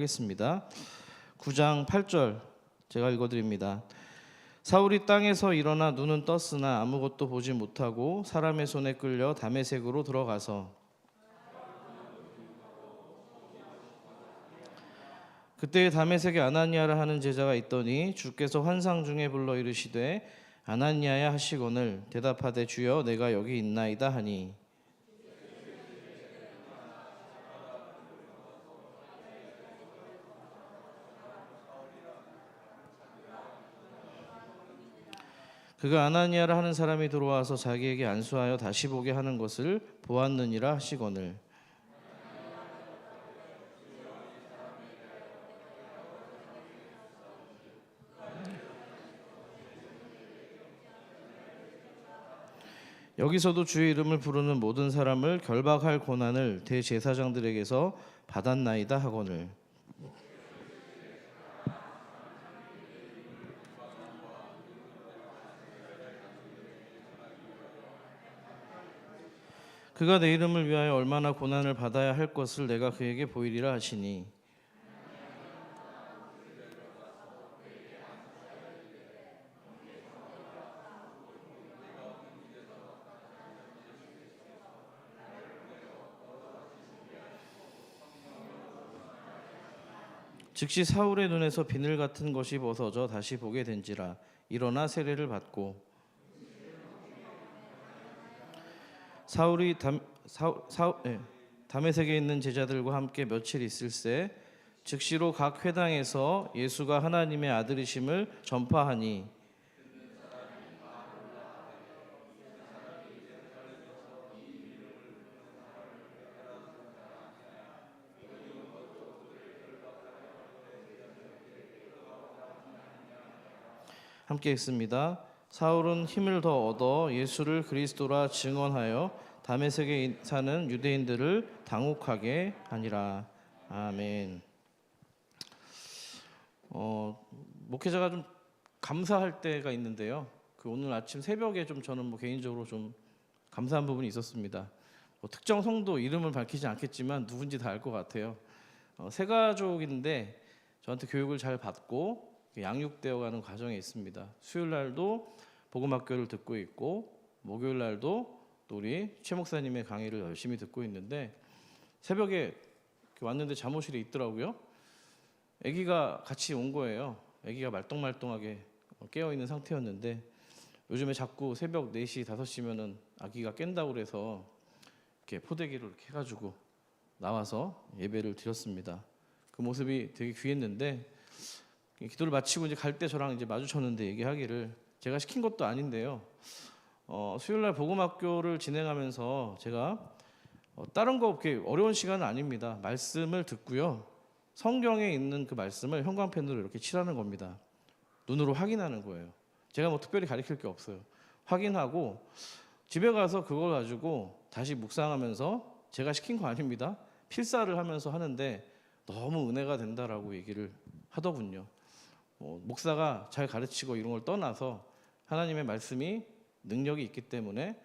하겠습니다. 9장 8절 제가 읽어드립니다. 사울이 땅에서 일어나 눈은 떴으나 아무것도 보지 못하고 사람의 손에 끌려 다메섹으로 들어가서 그때 다메섹에 아나니아라 하는 제자가 있더니 주께서 환상 중에 불러 이르시되 아나니아야 하시거늘 대답하되 주여 내가 여기 있나이다 하니 그가 아나니아라 하는 사람이 들어와서 자기에게 안수하여 다시 보게 하는 것을 보았느니라 하시거늘 여기서도 주의 이름을 부르는 모든 사람을 결박할 고난을 대제사장들에게서 받았나이다 하거늘 그가 내 이름을 위하여 얼마나 고난을 받아야 할 것을 내가 그에게 보이리라 하시니 즉시 사울의 눈에서 비늘 같은 것이 벗어져 다시 보게 된지라 일어나 세례를 받고 사울이 다메섹에 있는 제자들과 함께 며칠 있을새 즉시로 각 회당에서 예수가 하나님의 아들이심을 전파하니 함께 읽습니다. 사울은 힘을 더 얻어 예수를 그리스도라 증언하여 다메섹에 사는 유대인들을 당혹하게 하니라. 아멘. 목회자가 좀 감사할 때가 있는데요. 오늘 아침 새벽에 좀 저는 개인적으로 좀 감사한 부분이 있었습니다. 특정 성도 이름을 밝히지 않겠지만 누군지 다 알 것 같아요. 세 가족인데 저한테 교육을 잘 받고 양육되어가는 과정에 있습니다. 수요일 날도 복음학교를 듣고 있고 목요일 날도 또 우리 최 목사님의 강의를 열심히 듣고 있는데 새벽에 왔는데 잠옷실에 있더라고요. 아기가 같이 온 거예요. 아기가 말똥말똥하게 깨어있는 상태였는데 요즘에 자꾸 새벽 4시, 5시면은 아기가 깬다고 그래서 이렇게 포대기를 이렇게 해가지고 나와서 예배를 드렸습니다. 그 모습이 되게 귀했는데 기도를 마치고 이제 갈 때 저랑 이제 마주쳤는데 얘기하기를 제가 시킨 것도 아닌데요. 수요일날 복음학교를 진행하면서 제가 다른 거 그렇게 어려운 시간은 아닙니다. 말씀을 듣고요. 성경에 있는 그 말씀을 형광펜으로 이렇게 칠하는 겁니다. 눈으로 확인하는 거예요. 제가 특별히 가르칠 게 없어요. 확인하고 집에 가서 그걸 가지고 다시 묵상하면서 제가 시킨 거 아닙니다. 필사를 하면서 하는데 너무 은혜가 된다라고 얘기를 하더군요. 목사가 잘 가르치고 이런 걸 떠나서 하나님의 말씀이 능력이 있기 때문에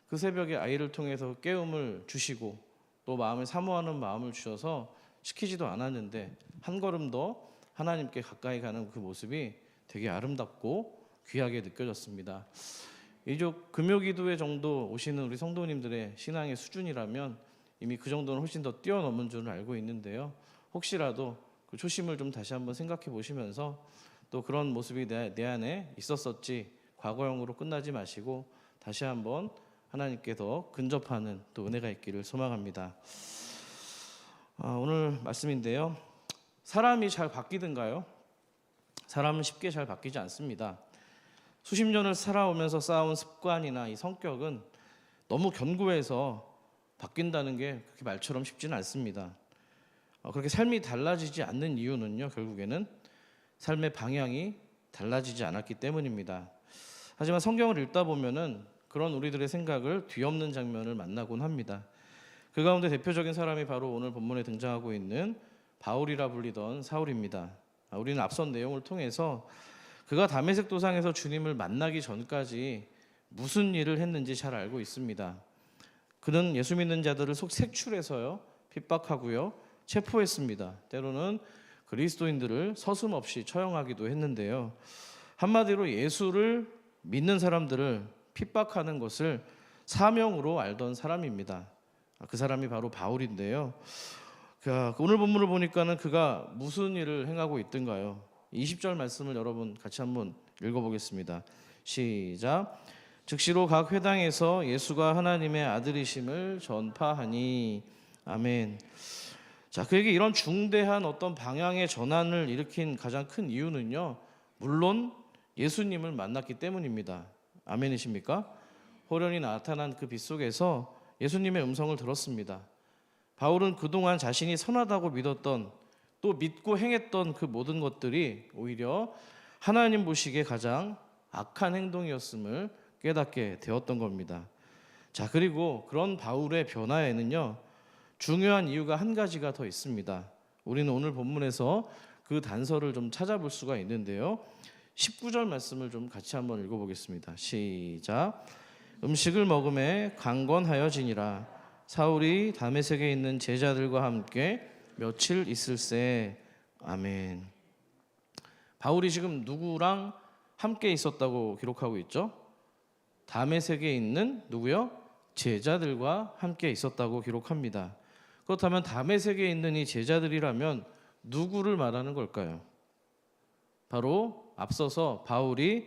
그 새벽에 아이를 통해서 깨움을 주시고 또 마음을 사모하는 마음을 주셔서 시키지도 않았는데 한 걸음 더 하나님께 가까이 가는 그 모습이 되게 아름답고 귀하게 느껴졌습니다. 이쪽 금요기도회 정도 오시는 우리 성도님들의 신앙의 수준이라면 이미 그 정도는 훨씬 더 뛰어넘은 줄은 알고 있는데요. 혹시라도 그 초심을 좀 다시 한번 생각해 보시면서 또 그런 모습이 내 안에 있었었지 과거형으로 끝나지 마시고 다시 한번 하나님께 더 근접하는 또 은혜가 있기를 소망합니다. 오늘 말씀인데요. 사람이 잘 바뀌든가요? 사람은 쉽게 잘 바뀌지 않습니다. 수십 년을 살아오면서 쌓아온 습관이나 이 성격은 너무 견고해서 바뀐다는 게 그렇게 말처럼 쉽지는 않습니다. 그렇게 삶이 달라지지 않는 이유는요, 결국에는 삶의 방향이 달라지지 않았기 때문입니다. 하지만 성경을 읽다 보면은 그런 우리들의 생각을 뒤엎는 장면을 만나곤 합니다. 그 가운데 대표적인 사람이 바로 오늘 본문에 등장하고 있는 바울이라 불리던 사울입니다. 우리는 앞선 내용을 통해서 그가 다메섹 도상에서 주님을 만나기 전까지 무슨 일을 했는지 잘 알고 있습니다. 그는 예수 믿는 자들을 속 색출해서요 핍박하고요 체포했습니다. 때로는 그리스도인들을 서슴없이 처형하기도 했는데요. 한마디로 예수를 믿는 사람들을 핍박하는 것을 사명으로 알던 사람입니다. 그 사람이 바로 바울인데요. 오늘 본문을 보니까는 그가 무슨 일을 행하고 있던가요? 20절 말씀을 여러분 같이 한번 읽어보겠습니다. 시작. 즉시로 각 회당에서 예수가 하나님의 아들이심을 전파하니. 아멘. 자, 그에게 이런 중대한 어떤 방향의 전환을 일으킨 가장 큰 이유는요, 물론 예수님을 만났기 때문입니다. 아멘이십니까? 호련히 나타난 그 빛 속에서 예수님의 음성을 들었습니다. 바울은 그동안 자신이 선하다고 믿었던, 또 믿고 행했던 그 모든 것들이 오히려 하나님 보시기에 가장 악한 행동이었음을 깨닫게 되었던 겁니다. 자, 그리고 그런 바울의 변화에는요, 중요한 이유가 한 가지가 더 있습니다. 우리는 오늘 본문에서 그 단서를 좀 찾아볼 수가 있는데요. 19절 말씀을 좀 같이 한번 읽어보겠습니다. 시작. 음식을 먹음에 강건하여지니라. 사울이 다메섹에 있는 제자들과 함께 며칠 있을세. 아멘. 바울이 지금 누구랑 함께 있었다고 기록하고 있죠? 다메섹에 있는 누구요? 제자들과 함께 있었다고 기록합니다. 그렇다면 다메섹에 있는 이 제자들이라면 누구를 말하는 걸까요? 바로 앞서서 바울이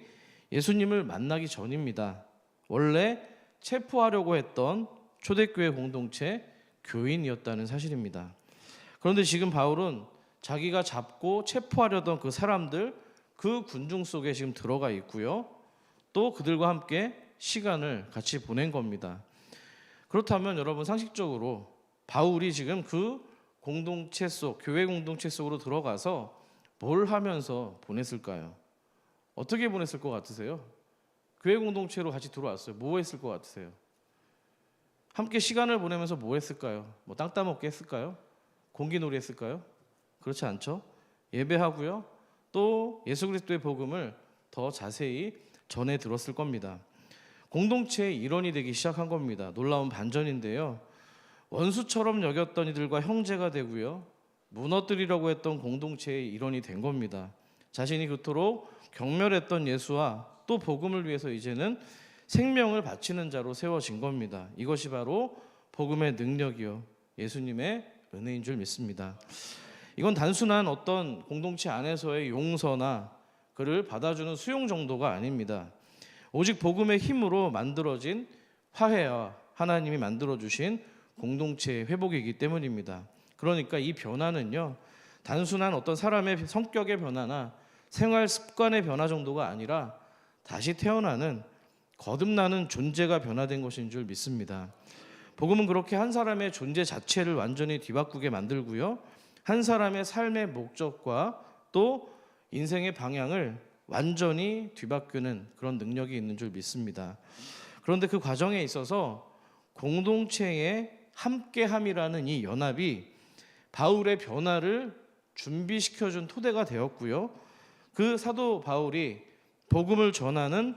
예수님을 만나기 전입니다. 원래 체포하려고 했던 초대교회 공동체 교인이었다는 사실입니다. 그런데 지금 바울은 자기가 잡고 체포하려던 그 사람들, 그 군중 속에 지금 들어가 있고요. 또 그들과 함께 시간을 같이 보낸 겁니다. 그렇다면 여러분, 상식적으로 바울이 지금 그 공동체 속, 교회 공동체 속으로 들어가서 뭘 하면서 보냈을까요? 어떻게 보냈을 것 같으세요? 교회 공동체로 같이 들어왔어요. 뭐 했을 것 같으세요? 함께 시간을 보내면서 뭐 했을까요? 뭐 땅 따먹기 했을까요? 공기놀이 했을까요? 그렇지 않죠? 예배하고요. 또 예수 그리스도의 복음을 더 자세히 전해 들었을 겁니다. 공동체의 일원이 되기 시작한 겁니다. 놀라운 반전인데요. 원수처럼 여겼던 이들과 형제가 되고요. 무너뜨리려고 했던 공동체의 일원이 된 겁니다. 자신이 그토록 경멸했던 예수와 또 복음을 위해서 이제는 생명을 바치는 자로 세워진 겁니다. 이것이 바로 복음의 능력이요, 예수님의 은혜인 줄 믿습니다. 이건 단순한 어떤 공동체 안에서의 용서나 그를 받아주는 수용 정도가 아닙니다. 오직 복음의 힘으로 만들어진 화해와 하나님이 만들어주신 공동체의 회복이기 때문입니다. 그러니까 이 변화는요, 단순한 어떤 사람의 성격의 변화나 생활 습관의 변화 정도가 아니라 다시 태어나는 거듭나는 존재가 변화된 것인 줄 믿습니다. 복음은 그렇게 한 사람의 존재 자체를 완전히 뒤바꾸게 만들고요, 한 사람의 삶의 목적과 또 인생의 방향을 완전히 뒤바꾸는 그런 능력이 있는 줄 믿습니다. 그런데 그 과정에 있어서 공동체의 함께함이라는 이 연합이 바울의 변화를 준비시켜준 토대가 되었고요, 그 사도 바울이 복음을 전하는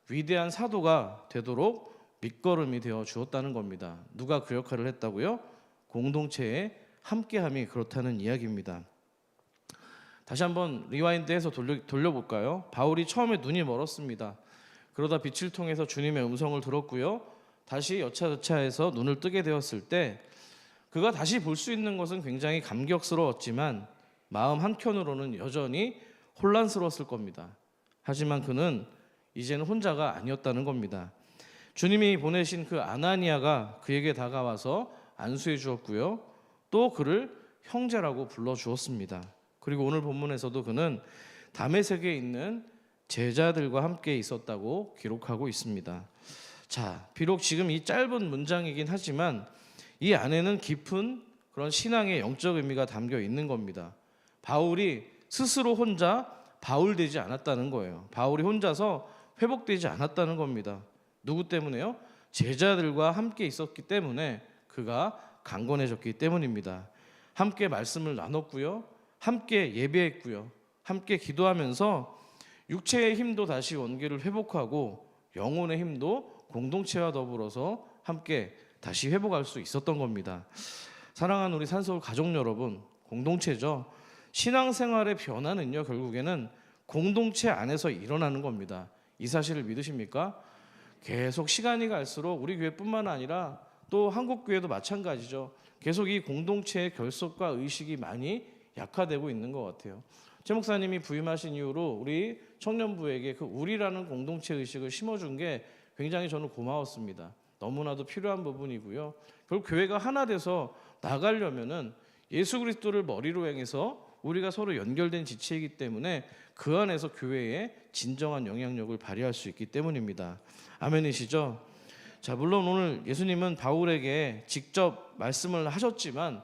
위대한 사도가 되도록 밑거름이 되어 주었다는 겁니다. 누가 그 역할을 했다고요? 공동체의 함께함이 그렇다는 이야기입니다. 다시 한번 리와인드해서 돌려볼까요? 바울이 처음에 눈이 멀었습니다. 그러다 빛을 통해서 주님의 음성을 들었고요, 다시 여차저차해서 눈을 뜨게 되었을 때 그가 다시 볼 수 있는 것은 굉장히 감격스러웠지만 마음 한켠으로는 여전히 혼란스러웠을 겁니다. 하지만 그는 이제는 혼자가 아니었다는 겁니다. 주님이 보내신 그 아나니아가 그에게 다가와서 안수해 주었고요, 또 그를 형제라고 불러주었습니다. 그리고 오늘 본문에서도 그는 다메섹에 있는 제자들과 함께 있었다고 기록하고 있습니다. 자, 비록 지금 이 짧은 문장이긴 하지만 이 안에는 깊은 그런 신앙의 영적 의미가 담겨 있는 겁니다. 바울이 스스로 혼자 바울되지 않았다는 거예요. 바울이 혼자서 회복되지 않았다는 겁니다. 누구 때문에요? 제자들과 함께 있었기 때문에 그가 강건해졌기 때문입니다. 함께 말씀을 나눴고요, 함께 예배했고요, 함께 기도하면서 육체의 힘도 다시 원기를 회복하고 영혼의 힘도 공동체와 더불어서 함께 다시 회복할 수 있었던 겁니다. 사랑하는 우리 산서울 가족 여러분, 공동체죠. 신앙생활의 변화는요, 결국에는 공동체 안에서 일어나는 겁니다. 이 사실을 믿으십니까? 계속 시간이 갈수록 우리 교회뿐만 아니라 또 한국 교회도 마찬가지죠. 계속 이 공동체의 결속과 의식이 많이 약화되고 있는 것 같아요. 최 목사님이 부임하신 이후로 우리 청년부에게 그 우리라는 공동체 의식을 심어준 게 굉장히 저는 고마웠습니다. 너무나도 필요한 부분이고요. 결국 교회가 하나 돼서 나가려면은 예수 그리스도를 머리로 행해서 우리가 서로 연결된 지체이기 때문에 그 안에서 교회에 진정한 영향력을 발휘할 수 있기 때문입니다. 아멘이시죠? 자, 물론 오늘 예수님은 바울에게 직접 말씀을 하셨지만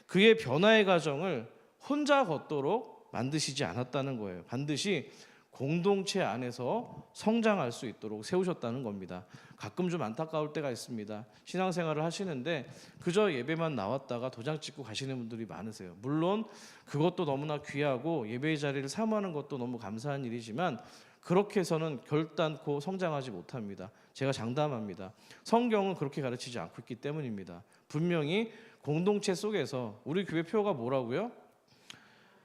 그의 변화의 과정을 혼자 걷도록 만드시지 않았다는 거예요. 반드시 공동체 안에서 성장할 수 있도록 세우셨다는 겁니다. 가끔 좀 안타까울 때가 있습니다. 신앙생활을 하시는데 그저 예배만 나왔다가 도장 찍고 가시는 분들이 많으세요. 물론 그것도 너무나 귀하고 예배의 자리를 사모하는 것도 너무 감사한 일이지만 그렇게 해서는 결단코 성장하지 못합니다. 제가 장담합니다. 성경은 그렇게 가르치지 않고 있기 때문입니다. 분명히 공동체 속에서 우리 교회 표가 뭐라고요?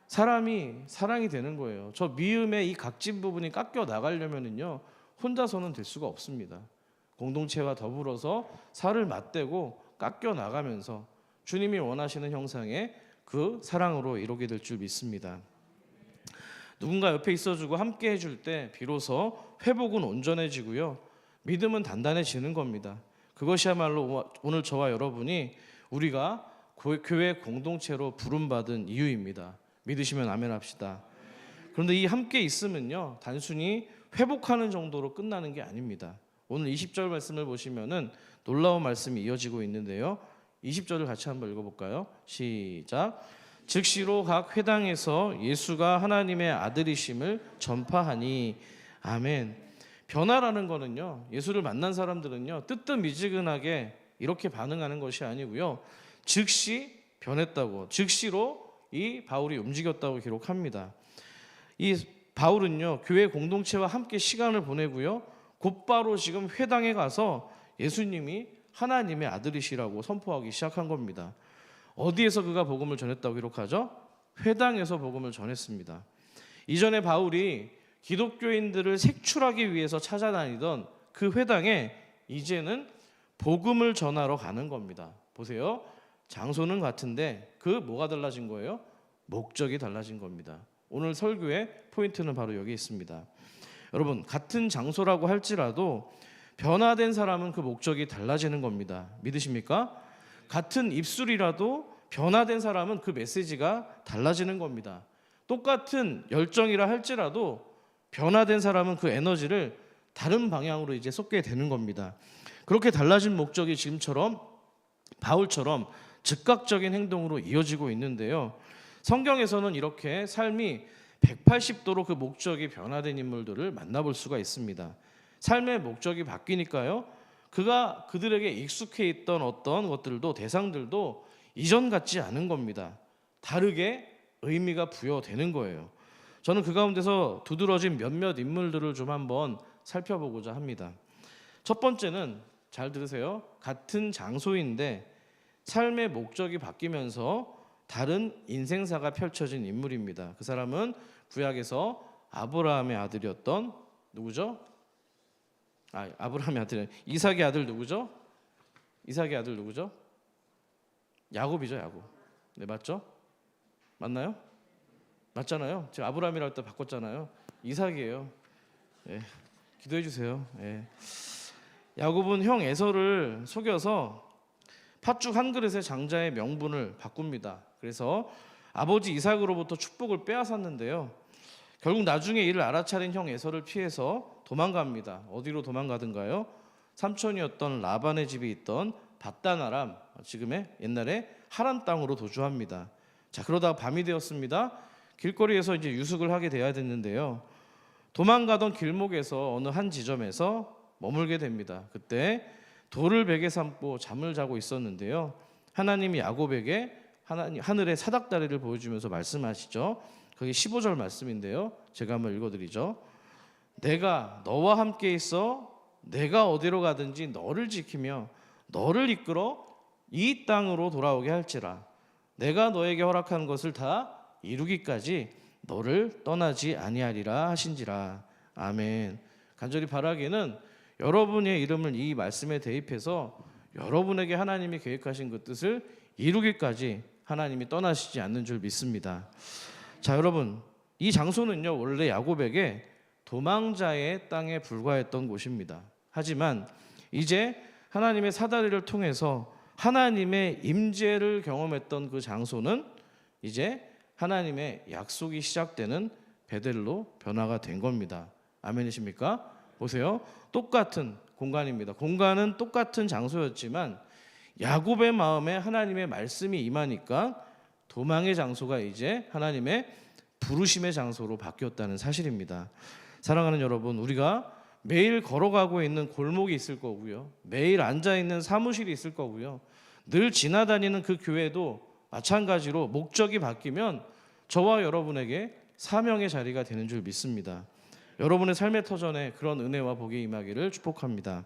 사람이 사랑이 되는 거예요. 저 미음의 이 각진 부분이 깎여 나가려면은요, 혼자서는 될 수가 없습니다. 공동체와 더불어서 살을 맞대고 깎여 나가면서 주님이 원하시는 형상의 그 사랑으로 이루게 될 줄 믿습니다. 누군가 옆에 있어주고 함께 해줄 때 비로소 회복은 온전해지고요, 믿음은 단단해지는 겁니다. 그것이야말로 오늘 저와 여러분이 우리가 교회 공동체로 부름받은 이유입니다. 믿으시면 아멘 합시다. 그런데 이 함께 있으면요, 단순히 회복하는 정도로 끝나는 게 아닙니다. 오늘 20절 말씀을 보시면은 놀라운 말씀이 이어지고 있는데요. 20절을 같이 한번 읽어볼까요? 시작. 즉시로 각 회당에서 예수가 하나님의 아들이심을 전파하니. 아멘. 변화라는 거는요, 예수를 만난 사람들은요, 뜨뜻미지근하게 이렇게 반응하는 것이 아니고요, 즉시 변했다고, 즉시로 이 바울이 움직였다고 기록합니다. 이 바울은요, 교회 공동체와 함께 시간을 보내고요, 곧바로 지금 회당에 가서 예수님이 하나님의 아들이시라고 선포하기 시작한 겁니다. 어디에서 그가 복음을 전했다고 기록하죠? 회당에서 복음을 전했습니다. 이전에 바울이 기독교인들을 색출하기 위해서 찾아다니던 그 회당에 이제는 복음을 전하러 가는 겁니다. 보세요. 장소는 같은데 그 뭐가 달라진 거예요? 목적이 달라진 겁니다. 오늘 설교의 포인트는 바로 여기 있습니다. 여러분, 같은 장소라고 할지라도 변화된 사람은 그 목적이 달라지는 겁니다. 믿으십니까? 같은 입술이라도 변화된 사람은 그 메시지가 달라지는 겁니다. 똑같은 열정이라 할지라도 변화된 사람은 그 에너지를 다른 방향으로 이제 쏟게 되는 겁니다. 그렇게 달라진 목적이 지금처럼 바울처럼 즉각적인 행동으로 이어지고 있는데요, 성경에서는 이렇게 삶이 180도로 그 목적이 변화된 인물들을 만나볼 수가 있습니다. 삶의 목적이 바뀌니까요, 그들에게 익숙해 있던 어떤 것들도, 대상들도 이전 같지 않은 겁니다. 다르게 의미가 부여되는 거예요. 저는 그 가운데서 두드러진 몇몇 인물들을 좀 한번 살펴보고자 합니다. 첫 번째는, 잘 들으세요, 같은 장소인데 삶의 목적이 바뀌면서 다른 인생사가 펼쳐진 인물입니다. 그 사람은 구약에서 아브라함의 아들이었던 누구죠? 아브라함의 아들, 이삭의 아들 누구죠? 이삭의 아들 누구죠? 야곱이죠, 야곱. 네, 맞죠? 맞나요? 맞잖아요. 제가 아브라함이라고 할 때 바꿨잖아요. 이삭이에요. 네, 기도해 주세요. 네. 야곱은 형 에서를 속여서 팥죽 한 그릇의 장자의 명분을 바꿉니다. 그래서 아버지 이삭으로부터 축복을 빼앗았는데요, 결국 나중에 이를 알아차린 형 에서를 피해서 도망갑니다. 어디로 도망가든가요? 삼촌이었던 라반의 집이 있던 밧단 아람, 지금의 옛날에 하란 땅으로 도주합니다. 자, 그러다가 밤이 되었습니다. 길거리에서 이제 유숙을 하게 돼야 됐는데요, 도망가던 길목에서 어느 한 지점에서 머물게 됩니다. 그때 돌을 베개 삼고 잠을 자고 있었는데요, 하나님이 야곱에게 하늘의 사닥다리를 보여주면서 말씀하시죠. 그게 15절 말씀인데요, 제가 한번 읽어드리죠. 내가 너와 함께 있어 내가 어디로 가든지 너를 지키며 너를 이끌어 이 땅으로 돌아오게 할지라. 내가 너에게 허락한 것을 다 이루기까지 너를 떠나지 아니하리라 하신지라. 아멘. 간절히 바라기는 여러분의 이름을 이 말씀에 대입해서 여러분에게 하나님이 계획하신 그 뜻을 이루기까지 하나님이 떠나시지 않는 줄 믿습니다. 자, 여러분, 이 장소는요 원래 야곱에게 도망자의 땅에 불과했던 곳입니다. 하지만 이제 하나님의 사다리를 통해서 하나님의 임재를 경험했던 그 장소는 이제 하나님의 약속이 시작되는 베델로 변화가 된 겁니다. 아멘이십니까? 보세요. 똑같은 공간입니다. 공간은 똑같은 장소였지만 야곱의 마음에 하나님의 말씀이 임하니까 도망의 장소가 이제 하나님의 부르심의 장소로 바뀌었다는 사실입니다. 사랑하는 여러분, 우리가 매일 걸어가고 있는 골목이 있을 거고요, 매일 앉아있는 사무실이 있을 거고요, 늘 지나다니는 그 교회도 마찬가지로 목적이 바뀌면 저와 여러분에게 사명의 자리가 되는 줄 믿습니다. 여러분의 삶의 터전에 그런 은혜와 복이 임하기를 축복합니다.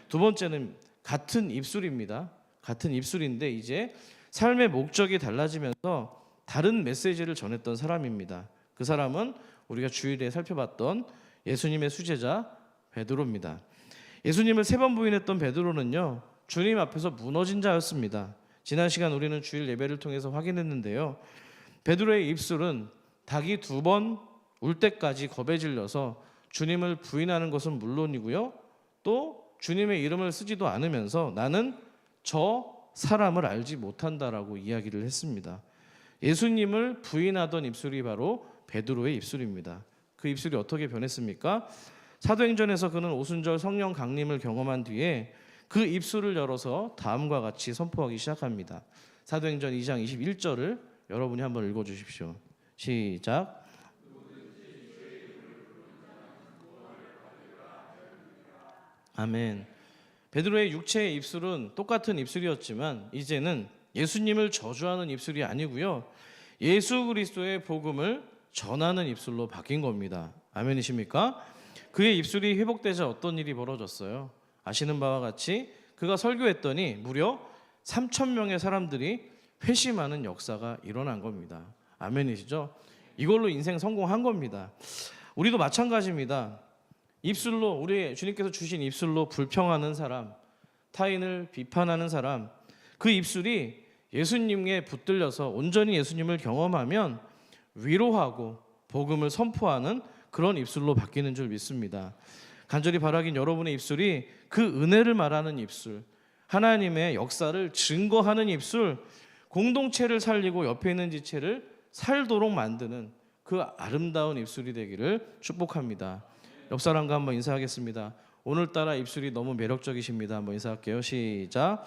두 번째는 같은 입술입니다. 같은 입술인데 이제 삶의 목적이 달라지면서 다른 메시지를 전했던 사람입니다. 그 사람은 우리가 주일에 살펴봤던 예수님의 수제자 베드로입니다. 예수님을 3번 부인했던 베드로는요 주님 앞에서 무너진 자였습니다. 지난 시간 우리는 주일 예배를 통해서 확인했는데요, 베드로의 입술은 닭이 2번 울 때까지 겁에 질려서 주님을 부인하는 것은 물론이고요, 또 주님의 이름을 쓰지도 않으면서 나는 저 사람을 알지 못한다라고 이야기를 했습니다. 예수님을 부인하던 입술이 바로 베드로의 입술입니다. 그 입술이 어떻게 변했습니까? 사도행전에서 그는 오순절 성령 강림을 경험한 뒤에 그 입술을 열어서 다음과 같이 선포하기 시작합니다. 사도행전 2장 21절을 여러분이 한번 읽어주십시오. 시작. 아멘. 베드로의 육체의 입술은 똑같은 입술이었지만 이제는 예수님을 저주하는 입술이 아니고요, 예수 그리스도의 복음을 전하는 입술로 바뀐 겁니다. 아멘이십니까? 그의 입술이 회복되자 어떤 일이 벌어졌어요? 아시는 바와 같이 그가 설교했더니 무려 3,000명의 사람들이 회심하는 역사가 일어난 겁니다. 아멘이시죠? 이걸로 인생 성공한 겁니다. 우리도 마찬가지입니다. 입술로, 우리 주님께서 주신 입술로 불평하는 사람, 타인을 비판하는 사람, 그 입술이 예수님에 붙들려서 온전히 예수님을 경험하면 위로하고 복음을 선포하는 그런 입술로 바뀌는 줄 믿습니다. 간절히 바라긴 여러분의 입술이 그 은혜를 말하는 입술, 하나님의 역사를 증거하는 입술, 공동체를 살리고 옆에 있는 지체를 살도록 만드는 그 아름다운 입술이 되기를 축복합니다. 옆 사람과 한번 인사하겠습니다. 오늘따라 입술이 너무 매력적이십니다. 한번 인사할게요. 시작.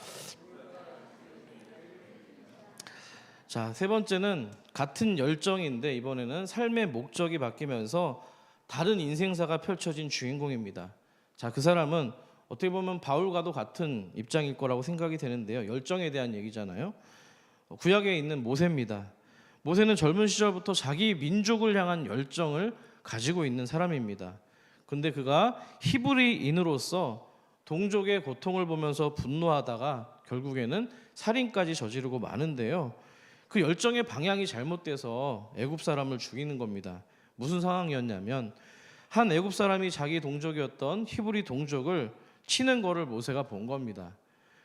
자, 3번째는 같은 열정인데 이번에는 삶의 목적이 바뀌면서 다른 인생사가 펼쳐진 주인공입니다. 자, 그 사람은 어떻게 보면 바울과도 같은 입장일 거라고 생각이 되는데요, 열정에 대한 얘기잖아요. 구약에 있는 모세입니다. 모세는 젊은 시절부터 자기 민족을 향한 열정을 가지고 있는 사람입니다. 근데 그가 히브리인으로서 동족의 고통을 보면서 분노하다가 결국에는 살인까지 저지르고 마는데요, 그 열정의 방향이 잘못돼서 애굽 사람을 죽이는 겁니다. 무슨 상황이었냐면 한 애굽 사람이 자기 동족이었던 히브리 동족을 치는 거를 모세가 본 겁니다.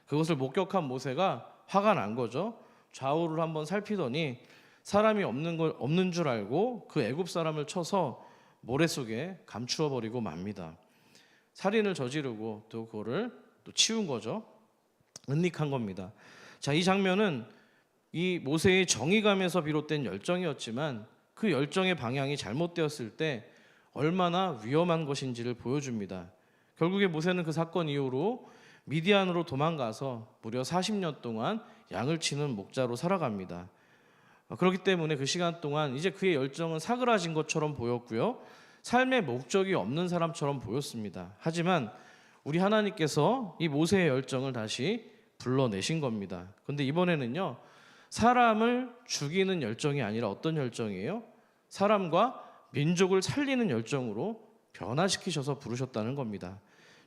그것을 목격한 모세가 화가 난 거죠. 좌우를 한번 살피더니 사람이 없는 줄 알고 그 애굽 사람을 쳐서 모래 속에 감추어 버리고 맙니다. 살인을 저지르고 또 그거를 또 치운 거죠. 은닉한 겁니다. 자, 이 장면은 이 모세의 정의감에서 비롯된 열정이었지만 그 열정의 방향이 잘못되었을 때 얼마나 위험한 것인지를 보여줍니다. 결국에 모세는 그 사건 이후로 미디안으로 도망가서 무려 40년 동안 양을 치는 목자로 살아갑니다. 그렇기 때문에 그 시간 동안 이제 그의 열정은 사그라진 것처럼 보였고요, 삶의 목적이 없는 사람처럼 보였습니다. 하지만 우리 하나님께서 이 모세의 열정을 다시 불러내신 겁니다. 그런데 이번에는요, 사람을 죽이는 열정이 아니라 어떤 열정이에요? 사람과 민족을 살리는 열정으로 변화시키셔서 부르셨다는 겁니다.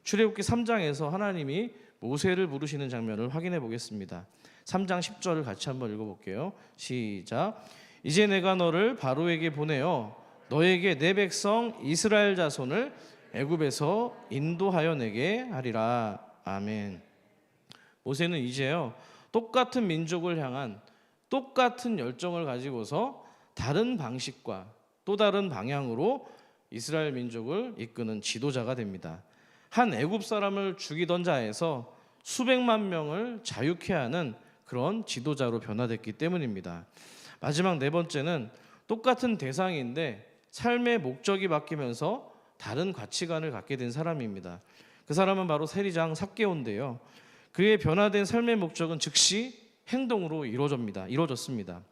출애굽기 3장에서 하나님이 모세를 부르시는 장면을 확인해 보겠습니다. 3장 10절을 같이 한번 읽어볼게요. 시작. 이제 내가 너를 바로에게 보내어 너에게 내 백성 이스라엘 자손을 애굽에서 인도하여 내게 하리라. 아멘. 모세는 이제요 똑같은 민족을 향한 똑같은 열정을 가지고서 다른 방식과 또 다른 방향으로 이스라엘 민족을 이끄는 지도자가 됩니다. 한 애굽 사람을 죽이던 자에서 수백만 명을 자유케 하는 그런 지도자로 변화됐기 때문입니다. 마지막 네 번째는 똑같은 대상인데 삶의 목적이 바뀌면서 다른 가치관을 갖게 된 사람입니다. 그 사람은 바로 세리장 삭개오인데요. 그의 변화된 삶의 목적은 즉시 행동으로 이루어졌습니다.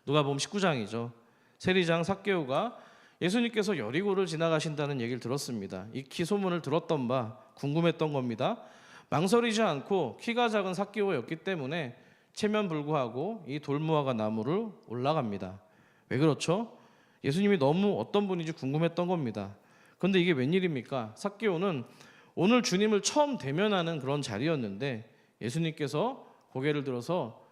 누가복음 19장이죠. 세리장 삭개오가 예수님께서 여리고를 지나가신다는 얘기를 들었습니다. 익히 소문을 들었던 바 궁금했던 겁니다. 망설이지 않고 키가 작은 삭개오였기 때문에 체면불구하고 이 돌무화과 나무를 올라갑니다. 왜 그렇죠? 예수님이 너무 어떤 분인지 궁금했던 겁니다. 그런데 이게 웬일입니까? 삭개오는 오늘 주님을 처음 대면하는 그런 자리였는데 예수님께서 고개를 들어서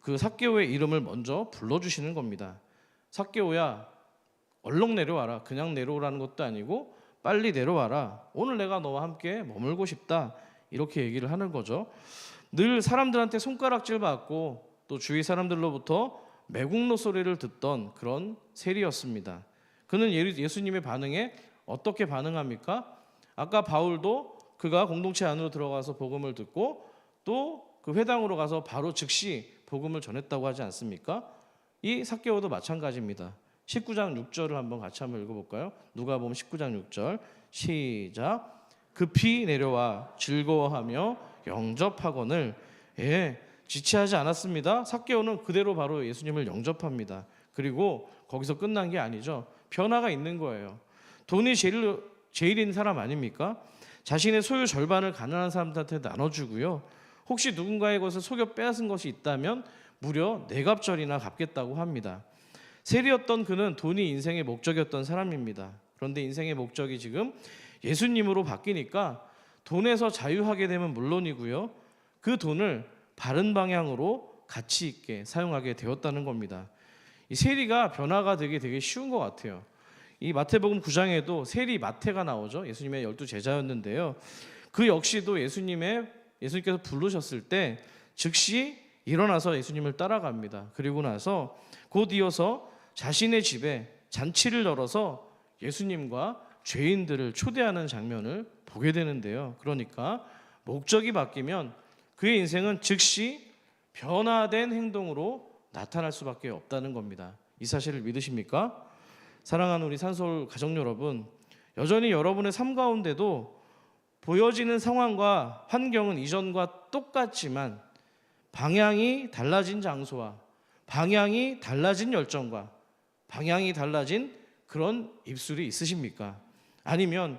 그 삭개오의 이름을 먼저 불러주시는 겁니다. 삭개오야, 얼른 내려와라. 그냥 내려오라는 것도 아니고 빨리 내려와라. 오늘 내가 너와 함께 머물고 싶다. 이렇게 얘기를 하는 거죠. 늘 사람들한테 손가락질 받고 또 주위 사람들로부터 매국노 소리를 듣던 그런 세리였습니다. 그는 예수님의 반응에 어떻게 반응합니까? 아까 바울도 그가 공동체 안으로 들어가서 복음을 듣고 또 그 회당으로 가서 바로 즉시 복음을 전했다고 하지 않습니까? 이 삭개오도 마찬가지입니다. 19장 6절을 한번 같이 한번 읽어볼까요? 누가복음 19장 6절 시작. 급히 내려와 즐거워하며 영접하거늘. 지체하지 않았습니다. 삭개오는 그대로 바로 예수님을 영접합니다. 그리고 거기서 끝난 게 아니죠. 변화가 있는 거예요. 돈이 제일인 사람 아닙니까? 자신의 소유 절반을 가난한 사람들한테 나눠주고요. 혹시 누군가의 것을 속여 빼앗은 것이 있다면 무려 4갑절이나 갚겠다고 합니다. 세리였던 그는 돈이 인생의 목적이었던 사람입니다. 그런데 인생의 목적이 지금 예수님으로 바뀌니까 돈에서 자유하게 되면 물론이고요. 그 돈을 바른 방향으로 가치 있게 사용하게 되었다는 겁니다. 이 세리가 변화가 되게 쉬운 것 같아요. 이 마태복음 9장에도 세리 마태가 나오죠. 예수님의 12 제자였는데요. 그 역시도 예수님께서 부르셨을 때 즉시 일어나서 예수님을 따라갑니다. 그리고 나서 곧 이어서 자신의 집에 잔치를 열어서 예수님과 죄인들을 초대하는 장면을 보게 되는데요. 그러니까 목적이 바뀌면 그의 인생은 즉시 변화된 행동으로 나타날 수밖에 없다는 겁니다. 이 사실을 믿으십니까? 사랑하는 우리 산서울 가족 여러분, 여전히 여러분의 삶 가운데도 보여지는 상황과 환경은 이전과 똑같지만 방향이 달라진 장소와 방향이 달라진 열정과 방향이 달라진 그런 입술이 있으십니까? 아니면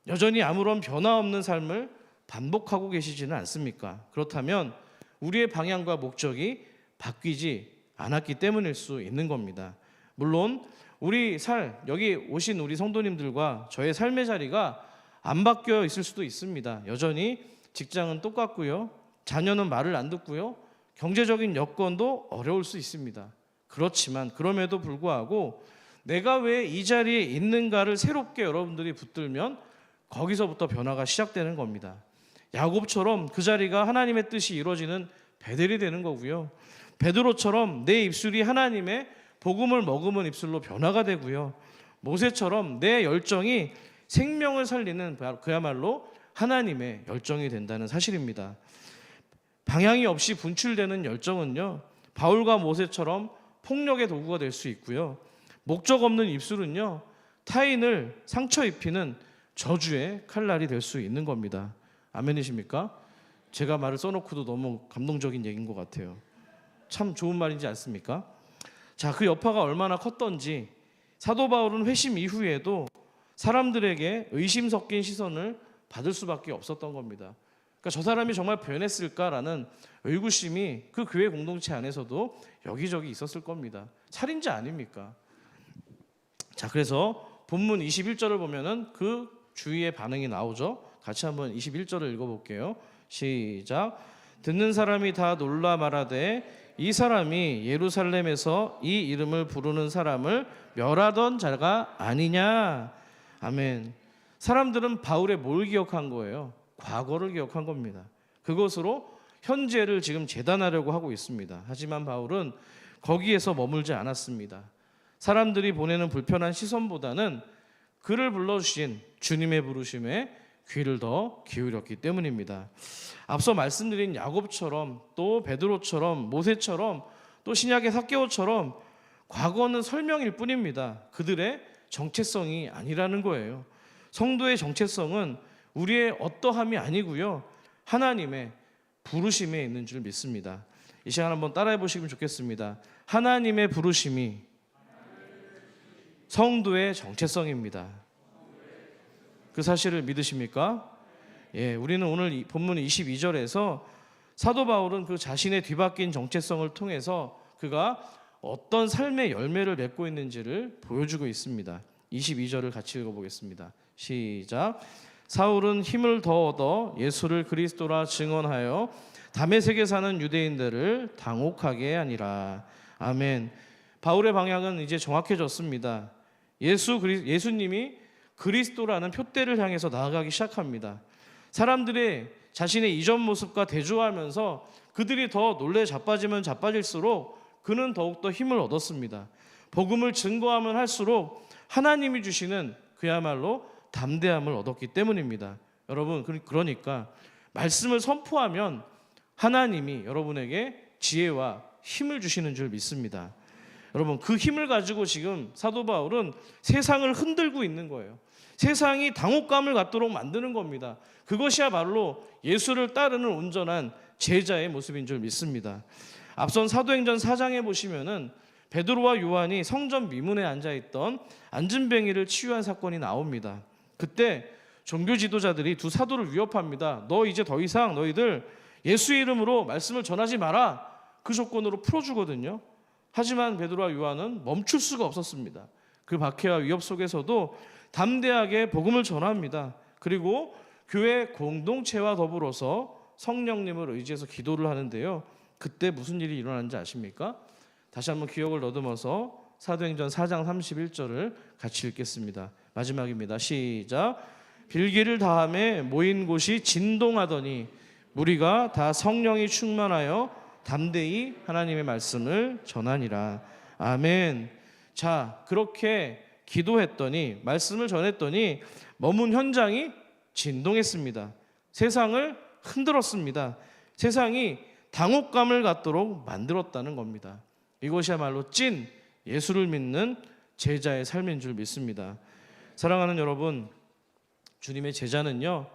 여전히 아무런 변화 없는 삶을 반복하고 계시지는 않습니까? 그렇다면 우리의 방향과 목적이 바뀌지 않았기 때문일 수 있는 겁니다. 물론 여기 오신 우리 성도님들과 저의 삶의 자리가 안 바뀌어 있을 수도 있습니다. 여전히 직장은 똑같고요. 자녀는 말을 안 듣고요. 경제적인 여건도 어려울 수 있습니다. 그렇지만 그럼에도 불구하고 내가 왜 이 자리에 있는가를 새롭게 여러분들이 붙들면 거기서부터 변화가 시작되는 겁니다. 야곱처럼 그 자리가 하나님의 뜻이 이루어지는 베델이 되는 거고요. 베드로처럼 내 입술이 하나님의 복음을 머금은 입술로 변화가 되고요. 모세처럼 내 열정이 생명을 살리는 그야말로 하나님의 열정이 된다는 사실입니다. 방향이 없이 분출되는 열정은요, 바울과 모세처럼 폭력의 도구가 될 수 있고요. 목적 없는 입술은요, 타인을 상처 입히는 저주의 칼날이 될 수 있는 겁니다. 아멘이십니까? 제가 말을 써놓고도 너무 감동적인 얘기인 것 같아요. 참 좋은 말이지 않습니까? 자, 그 여파가 얼마나 컸던지 사도 바울은 회심 이후에도 사람들에게 의심 섞인 시선을 받을 수밖에 없었던 겁니다. 그러니까 저 사람이 정말 변했을까라는 의구심이 그 교회 공동체 안에서도 여기저기 있었을 겁니다. 살인자 아닙니까? 자, 그래서 본문 21절을 보면은 그 주위의 반응이 나오죠. 같이 한번 21절을 읽어볼게요. 시작. 듣는 사람이 다 놀라 말하되 이 사람이 예루살렘에서 이 이름을 부르는 사람을 멸하던 자가 아니냐. 아멘. 사람들은 바울의 뭘 기억한 거예요? 과거를 기억한 겁니다. 그것으로 현재를 지금 재단하려고 하고 있습니다. 하지만 바울은 거기에서 머물지 않았습니다. 사람들이 보내는 불편한 시선보다는 그를 불러주신 주님의 부르심에 귀를 더 기울였기 때문입니다. 앞서 말씀드린 야곱처럼 또 베드로처럼 모세처럼 또 신약의 삭개오처럼 과거는 설명일 뿐입니다. 그들의 정체성이 아니라는 거예요. 성도의 정체성은 우리의 어떠함이 아니고요, 하나님의 부르심에 있는 줄 믿습니다. 이 시간 한번 따라해 보시면 좋겠습니다. 하나님의 부르심이 성도의 정체성입니다. 그 사실을 믿으십니까? 예, 우리는 오늘 이 본문 22절에서 사도 바울은 그 자신의 뒤바뀐 정체성을 통해서 그가 어떤 삶의 열매를 맺고 있는지를 보여주고 있습니다. 22절을 같이 읽어보겠습니다. 시작. 사울은 힘을 더 얻어 예수를 그리스도라 증언하여 다메섹에 사는 유대인들을 당혹하게 하니라. 아멘. 바울의 방향은 이제 정확해졌습니다. 예수님이 그리스도라는 표대를 향해서 나아가기 시작합니다. 사람들의 자신의 이전 모습과 대조하면서 그들이 더 놀래 자빠지면 자빠질수록 그는 더욱더 힘을 얻었습니다. 복음을 증거하면 할수록 하나님이 주시는 그야말로 담대함을 얻었기 때문입니다. 여러분, 그러니까 말씀을 선포하면 하나님이 여러분에게 지혜와 힘을 주시는 줄 믿습니다. 여러분, 그 힘을 가지고 지금 사도 바울은 세상을 흔들고 있는 거예요. 세상이 당혹감을 갖도록 만드는 겁니다. 그것이야말로 예수를 따르는 온전한 제자의 모습인 줄 믿습니다. 앞선 사도행전 4장에 보시면은 베드로와 요한이 성전 미문에 앉아있던 안진뱅이를 치유한 사건이 나옵니다. 그때 종교 지도자들이 두 사도를 위협합니다. 너 이제 더 이상 너희들 예수 이름으로 말씀을 전하지 마라. 그 조건으로 풀어주거든요. 하지만 베드로와 요한은 멈출 수가 없었습니다. 그 박해와 위협 속에서도 담대하게 복음을 전합니다. 그리고 교회 공동체와 더불어서 성령님을 의지해서 기도를 하는데요. 그때 무슨 일이 일어나는지 아십니까? 다시 한번 기억을 더듬어서 사도행전 4장 31절을 같이 읽겠습니다. 마지막입니다. 시작. 빌기를 다함에 모인 곳이 진동하더니 무리가 다 성령이 충만하여 담대히 하나님의 말씀을 전하니라. 아멘. 자, 그렇게 기도했더니 말씀을 전했더니 머문 현장이 진동했습니다. 세상을 흔들었습니다. 세상이 당혹감을 갖도록 만들었다는 겁니다. 이것이야말로 찐 예수를 믿는 제자의 삶인 줄 믿습니다. 사랑하는 여러분, 주님의 제자는요,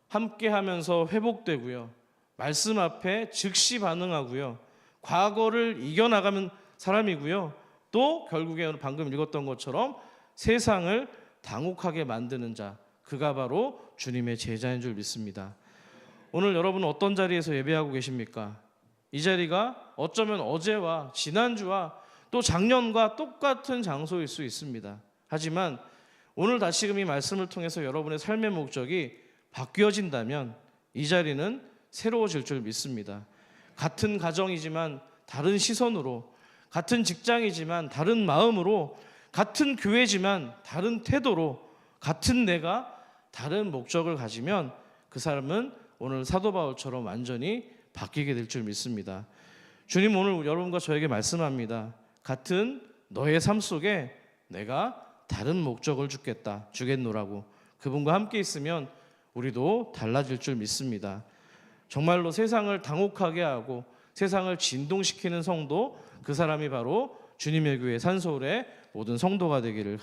함께하면서 회복되고요, 말씀 앞에 즉시 반응하고요, 과거를 이겨나가는 사람이고요, 또 결국에 방금 읽었던 것처럼 세상을 당혹하게 만드는 자, 그가 바로 주님의 제자인 줄 믿습니다. 오늘 여러분은 어떤 자리에서 예배하고 계십니까? 이 자리가 어쩌면 어제와 지난주와 또 작년과 똑같은 장소일 수 있습니다. 하지만 오늘 다시금 이 말씀을 통해서 여러분의 삶의 목적이 바뀌어진다면 이 자리는 새로워질 줄 믿습니다. 같은 가정이지만 다른 시선으로, 같은 직장이지만 다른 마음으로, 같은 교회지만 다른 태도로, 같은 내가 다른 목적을 가지면 그 사람은 오늘 사도 바울처럼 완전히 바뀌게 될 줄 믿습니다. 주님 오늘 여러분과 저에게 말씀합니다. 같은 너의 삶 속에 내가 다른 목적을 주겠노라고. 그분과 함께 있으면 우리도 달라질 줄 믿습니다. 정말로 세상을 당혹하게 하고 세상을 진동시키는 성도, 그 사람이 바로 주님의 교회 산서울의 모든 성도가 되기를